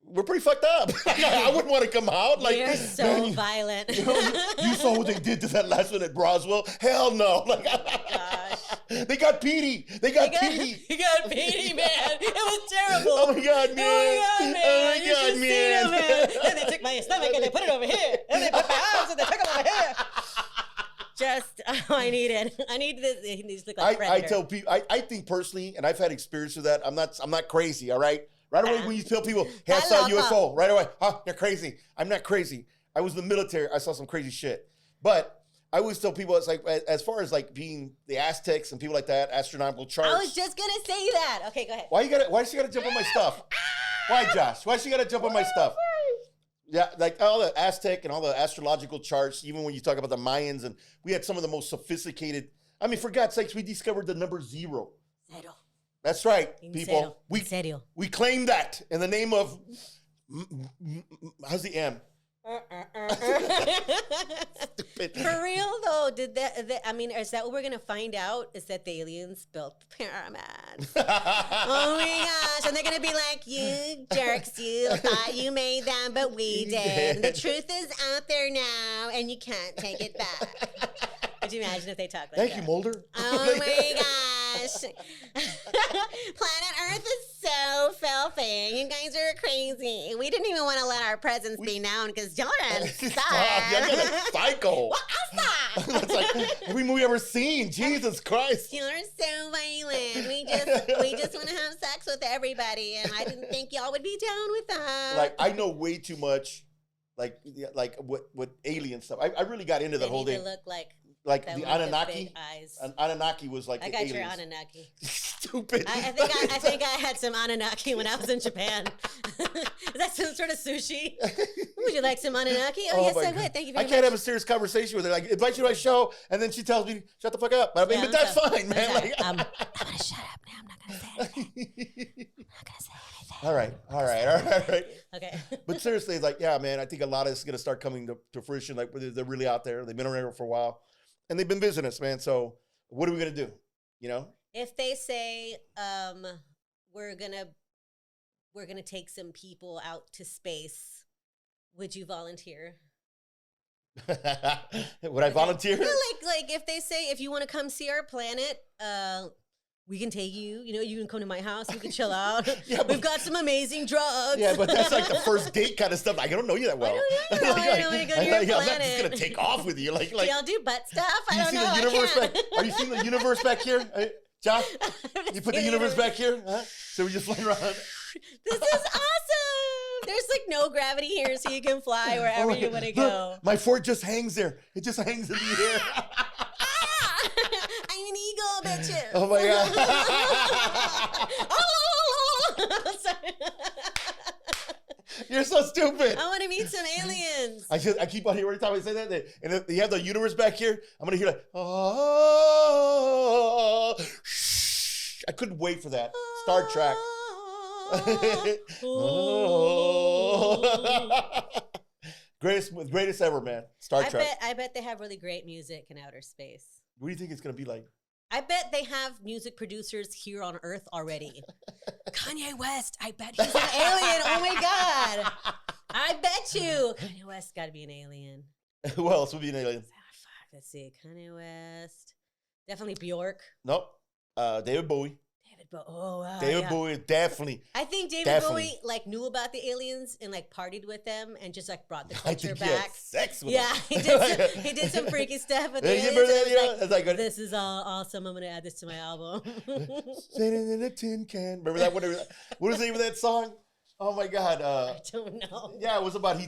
S2: we're pretty fucked up. I wouldn't want to come out. Like,
S1: you're so violent.
S2: You saw what they did to that last one at Roswell? Hell no. Like,
S1: gosh.
S2: They got Petey. They got Petey.
S1: You got Petey, man. It was terrible.
S2: Oh my God, man.
S1: Oh my God, man.
S2: Oh my God, man.
S1: And they took my stomach and they put it over here. And they put my arms and they took them over here. I need it. I need this. It needs to look like Predator.
S2: I tell people, I think personally, and I've had experience with that. I'm not crazy, all right? Right away, when you tell people, hey, I saw a UFO, right away, you're crazy. I'm not crazy. I was in the military. I saw some crazy shit. But I always tell people, it's like, as far as like being the Aztecs and people like that, astronomical charts.
S1: I was just going to say that. Okay, go ahead.
S2: Why does she got to jump on my stuff? Why, Josh? Why does she got to jump on my stuff? Yeah, like all the Aztec and all the astrological charts, even when you talk about the Mayans, and we had some of the most sophisticated, I mean, for God's sakes, we discovered the number 0.
S1: Zero.
S2: That's right, people. We claim that in the name of, how's the M? Stupid.
S1: For real though, is that what we're gonna find out? Is that the aliens built the pyramids? Oh my gosh! And they're gonna be like, "You jerks! You thought you made them, but we did. The truth is out there now, and you can't take it back." Could you imagine if they talk like that?
S2: Thank you, Mulder.
S1: Oh my gosh! Planet Earth is so so filthy. You guys are crazy. We didn't even want to let our presence be known because y'all are
S2: Stop. Y'all got a psycho. It's like every movie I've ever seen. Jesus Christ.
S1: Y'all are so violent. We just want to have sex with everybody, and I didn't think y'all would be down with that.
S2: Like, I know way too much, like what alien stuff. I really got into the whole thing.
S1: Look
S2: like
S1: that
S2: the
S1: one with the
S2: Anunnaki.
S1: big eyes.
S2: Anunnaki was like
S1: I
S2: the
S1: got
S2: aliens.
S1: your Anunnaki.
S2: Stupid.
S1: I think I had some Anunnaki when I was in Japan. Is that some sort of sushi? Would you like some Anunnaki? Oh yes, I would. Thank you very much.
S2: I can't have a serious conversation with her. Like, invite you to my show, and then she tells me, "Shut the fuck up." But I mean, but that's fine, man. Like,
S1: I'm gonna shut up now. I'm not gonna say anything. I'm not gonna say anything.
S2: All right.
S1: Okay.
S2: But seriously, it's like, yeah, man, I think a lot of this is gonna start coming to fruition. Like, they're really out there. They've been around for a while, and they've been visiting us, man. So, what are we gonna do? You know?
S1: If they say, we're gonna take some people out to space, would you volunteer?
S2: Would I volunteer?
S1: Yeah, like if they say, if you want to come see our planet, we can take you. You know, you can come to my house. We can chill out. Yeah, we've got some amazing drugs.
S2: Yeah, but that's like the first date kind of stuff. I don't know you that well.
S1: I don't want to go to your planet.
S2: I'm not just gonna take off with you. Like,
S1: do y'all do butt stuff? I don't know.
S2: Are you seeing the universe back here, Josh? You put the universe back here, huh? So we just fly around.
S1: This is awesome. There's like no gravity here, so you can fly wherever you want to go.
S2: Look, my fort just hangs there. It just hangs in the air.
S1: I'm an eagle, bitch.
S2: Oh my God. You're so stupid.
S1: I want to meet some aliens.
S2: I keep on hearing every time I say that. And if you have the universe back here, I'm going to hear like, oh. Shh. I couldn't wait for that. Star Trek. Greatest ever, man. Star Trek.
S1: I bet they have really great music in outer space.
S2: What do you think it's going to be like?
S1: I bet they have music producers here on Earth already. Kanye West, I bet he's an alien. Oh my God. I bet you. Kanye West got to be an alien.
S2: Who else would be an alien?
S1: Fuck, let's see. Kanye West. Definitely Bjork.
S2: Nope. David Bowie.
S1: Oh, wow.
S2: David Bowie, definitely.
S1: I think David Bowie like knew about the aliens and like partied with them and just like brought the culture back.
S2: He had sex with them.
S1: he did some freaky stuff with the aliens. This is all awesome. I'm gonna add this to my album.
S2: Sitting in a tin can. Remember that? What was the name of that song? Oh my God.
S1: I don't know.
S2: Yeah, it was about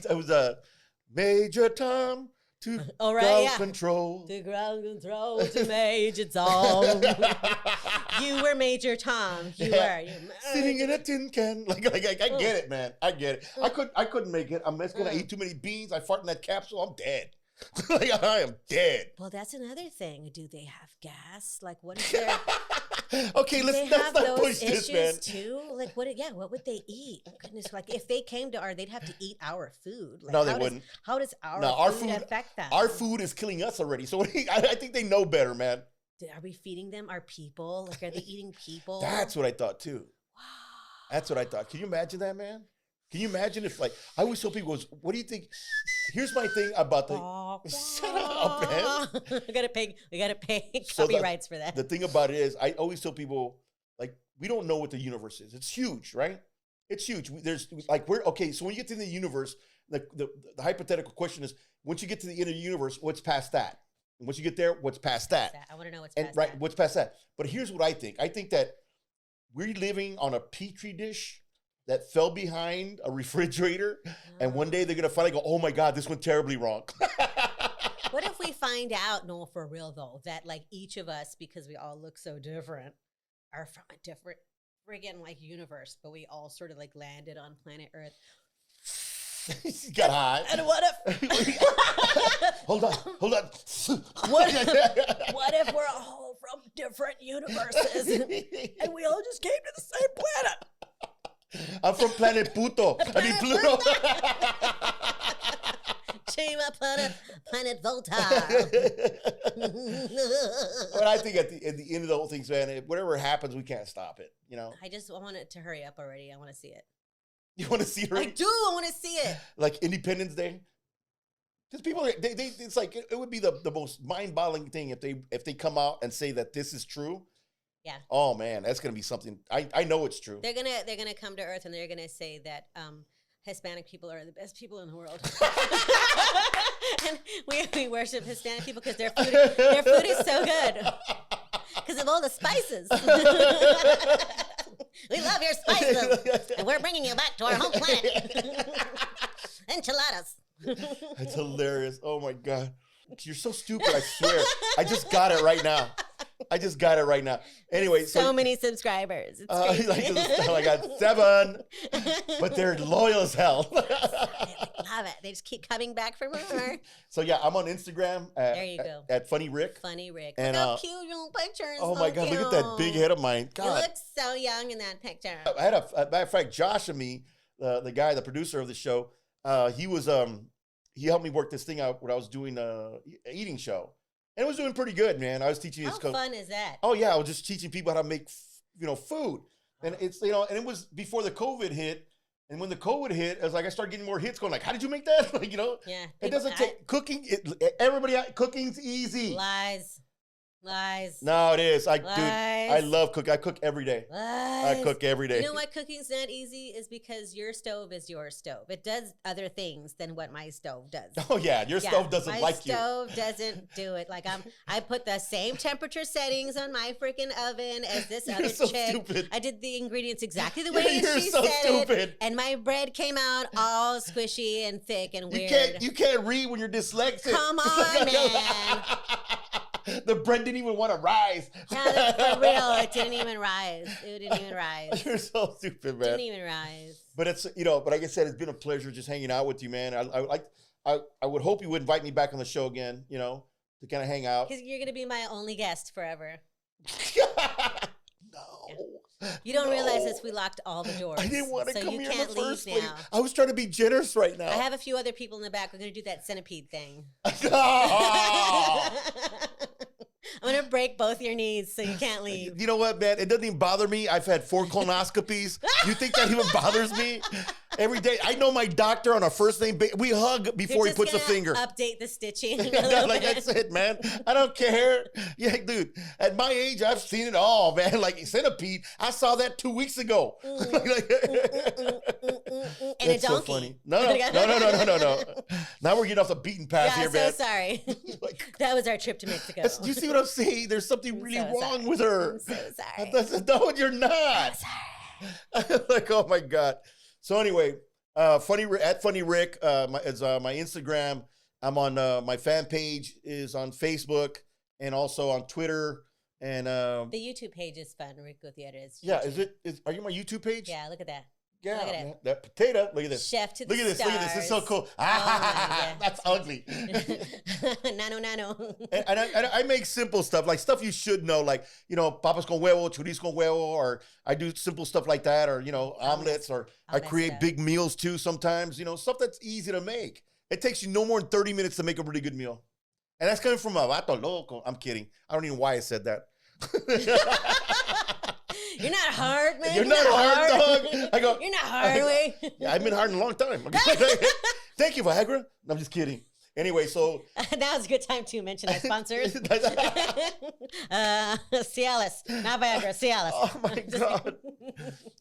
S2: Major Tom. To ground control.
S1: To ground control to Major Tom. You were Major Tom. You were.
S2: Sitting in a tin can. Like I get it, man. I get it. I couldn't make it. I'm just gonna eat too many beans. I fart in that capsule. I'm dead. Like, I am dead.
S1: Well, that's another thing. Do they have gas? Like, what is their...
S2: Okay, let's not push this, man.
S1: Too? Like, what would they eat? Goodness, like, if they came to they'd have to eat our food. Like,
S2: no, they wouldn't.
S1: How does our food affect that?
S2: Our food is killing us already. So I think they know better, man.
S1: Are we feeding them our people? Like, are they eating people?
S2: That's what I thought, too. Wow. That's what I thought. Can you imagine that, man? Can you imagine if, like, I always tell people, what do you think? Here's my thing about the... Shut up, man.
S1: We gotta pay copyrights for that.
S2: The thing about it is, I always tell people, like, we don't know what the universe is. It's huge, right? It's huge. There's, like, so when you get to the universe, the hypothetical question is, once you get to the end of the universe, what's past that? And once you get there, what's past that?
S1: I want to know what's past that.
S2: Right, what's past that? But here's what I think. I think that we're living on a petri dish that fell behind a refrigerator, and one day they're gonna finally go, "Oh my God, this went terribly wrong."
S1: What if we find out, no, for real though, that like each of us, because we all look so different, are from a different friggin' like universe, but we all sort of like landed on planet Earth.
S2: Got hot.
S1: And what if?
S2: Hold on.
S1: What if we're all from different universes, and we all just came to the same planet?
S2: I'm from planet Pluto. Pluto.
S1: Chima planet Volta.
S2: But I think at the end of the whole thing, man, whatever happens, we can't stop it. You know.
S1: I just want it to hurry up already. I want to see it.
S2: You want to see it?
S1: I do. I want to see it.
S2: Like Independence Day. Because people, it's like it would be the most mind-boggling thing if they come out and say that this is true.
S1: Yeah.
S2: Oh man, that's gonna be something. I know it's true.
S1: They're gonna come to Earth and they're gonna say that Hispanic people are the best people in the world. And we worship Hispanic people because their food is so good because of all the spices. We love your spices, and we're bringing you back to our home planet. Enchiladas.
S2: That's hilarious. Oh my God. You're so stupid, I swear. I just got it right now. Anyway,
S1: so many subscribers. It's
S2: I got 7, but they're loyal as hell.
S1: They love it. They just keep coming back for more.
S2: So yeah, I'm on Instagram
S1: there you go.
S2: At Funny Rick.
S1: Funny Rick.
S2: And,
S1: look how cute your picture is.
S2: Oh my God,
S1: cute.
S2: look at that big head of mine. God.
S1: You look so young in that picture.
S2: I had a matter of fact, Josh and me, the guy, the producer of the show, he helped me work this thing out when I was doing eating show. And it was doing pretty good, man. I was teaching
S1: How fun is that?
S2: Oh yeah, I was just teaching people how to make, food. And it's, and it was before the COVID hit. And when the COVID hit, I was like, I started getting more hits going like, how did you make that? Like,
S1: Yeah.
S2: It doesn't take cooking. Cooking's easy.
S1: Lies.
S2: No, it is. Dude, I love cooking. I cook every day.
S1: Lies.
S2: I cook every day.
S1: You know why cooking's not easy is because your stove is your stove. It does other things than what my stove does.
S2: Oh yeah, your stove doesn't like you.
S1: My stove doesn't do it. Like I put the same temperature settings on my freaking oven as this other
S2: so
S1: chick.
S2: Stupid.
S1: I did the ingredients exactly the way
S2: You're
S1: she
S2: so
S1: said
S2: stupid.
S1: it, and my bread came out all squishy and thick and weird.
S2: You can't read when you're dyslexic.
S1: Come on, man.
S2: The bread didn't even want to rise.
S1: No, that's for real. It didn't even rise.
S2: You're so stupid, man.
S1: It didn't even rise.
S2: But it's, but like I said, it's been a pleasure just hanging out with you, man. I would hope you would invite me back on the show again, to kind of hang out.
S1: Because you're going to be my only guest forever.
S2: No.
S1: You don't realize this. We locked all the doors.
S2: I didn't want to come here in the first place.
S1: Now.
S2: I was trying to be generous right now.
S1: I have a few other people in the back. We're going to do that centipede thing. I'm going to break both your knees so you can't leave.
S2: You know what, man? It doesn't even bother me. I've had 4 colonoscopies. You think that even bothers me? Every day. I know my doctor on a first name basis. We hug before he puts a finger.
S1: Update the stitching.
S2: Like I said, man. I don't care. Yeah, dude. At my age, I've seen it all, man. Like centipede. I saw that 2 weeks ago.
S1: And
S2: That's
S1: a donkey.
S2: So funny. No. Now we're getting off the beaten path here, man.
S1: I'm so sorry. That was our trip to Mexico.
S2: Do you see what I'm saying? There's something really wrong with her.
S1: I'm so sorry.
S2: No, you're not.
S1: I'm sorry.
S2: Like, oh my God. So anyway, at Funny Rick is my Instagram. I'm on my fan page is on Facebook and also on Twitter. And
S1: the YouTube page is fun, Rick Gutierrez.
S2: Yeah, are you my YouTube page?
S1: Yeah, look at that.
S2: Yeah,
S1: look at it.
S2: That potato. Look at this.
S1: Chef to the
S2: Look at this. Look at this. It's so cool. That's ugly.
S1: Nano.
S2: And I make simple stuff, like stuff you should know, like, papas con huevo, chorizo con huevo, or I do simple stuff like that, or, omelets, or I create big meals too sometimes, stuff that's easy to make. It takes you no more than 30 minutes to make a really good meal. And that's coming from a vato loco. I'm kidding. I don't even know why I said that.
S1: You're not hard, man.
S2: You're not hard, dog. I go,
S1: you're not hard, way.
S2: Yeah, I've been hard in a long time. Thank you, Viagra. No, I'm just kidding. Anyway, so.
S1: Now's a good time to mention our sponsors. Cialis, not Viagra, Cialis.
S2: Oh, my God.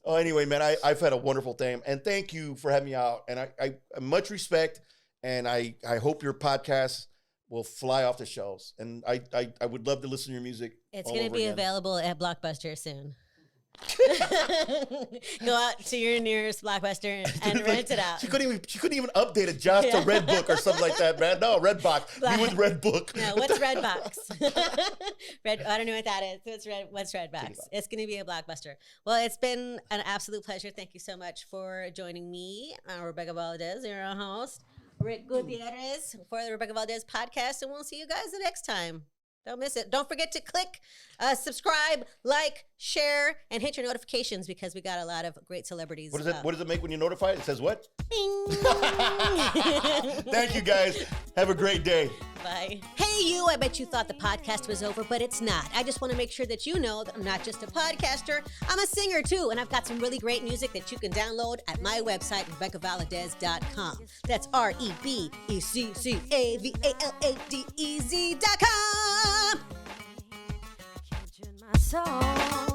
S2: Anyway, man, I've had a wonderful time. And thank you for having me out. And I much respect. And I hope your podcast will fly off the shelves. And I would love to listen to your music.
S1: It's going to be available at Blockbuster soon. Go out to your nearest Blockbuster and rent it out.
S2: She couldn't even update it just to Redbook or something like that, man. No, Redbox. Me with Redbook.
S1: No, what's Redbox? I don't know what that is. What's Redbox? It's going to be a Blockbuster. Well, it's been an absolute pleasure. Thank you so much for joining me, Rebecca Valadez, your host, Rick Gutierrez, for the Rebecca Valadez podcast, and we'll see you guys the next time. Don't miss it. Don't forget to click, subscribe, like, share, and hit your notifications because we got a lot of great celebrities.
S2: What does it make when you notify it? It says what?
S1: Bing.
S2: Thank you, guys. Have a great day.
S1: Bye. Hey, you. I bet you thought the podcast was over, but it's not. I just want to make sure that you know that I'm not just a podcaster. I'm a singer, too, and I've got some really great music that you can download at my website, RebeccaValadez.com. That's RebeccaValadez.com.
S3: song.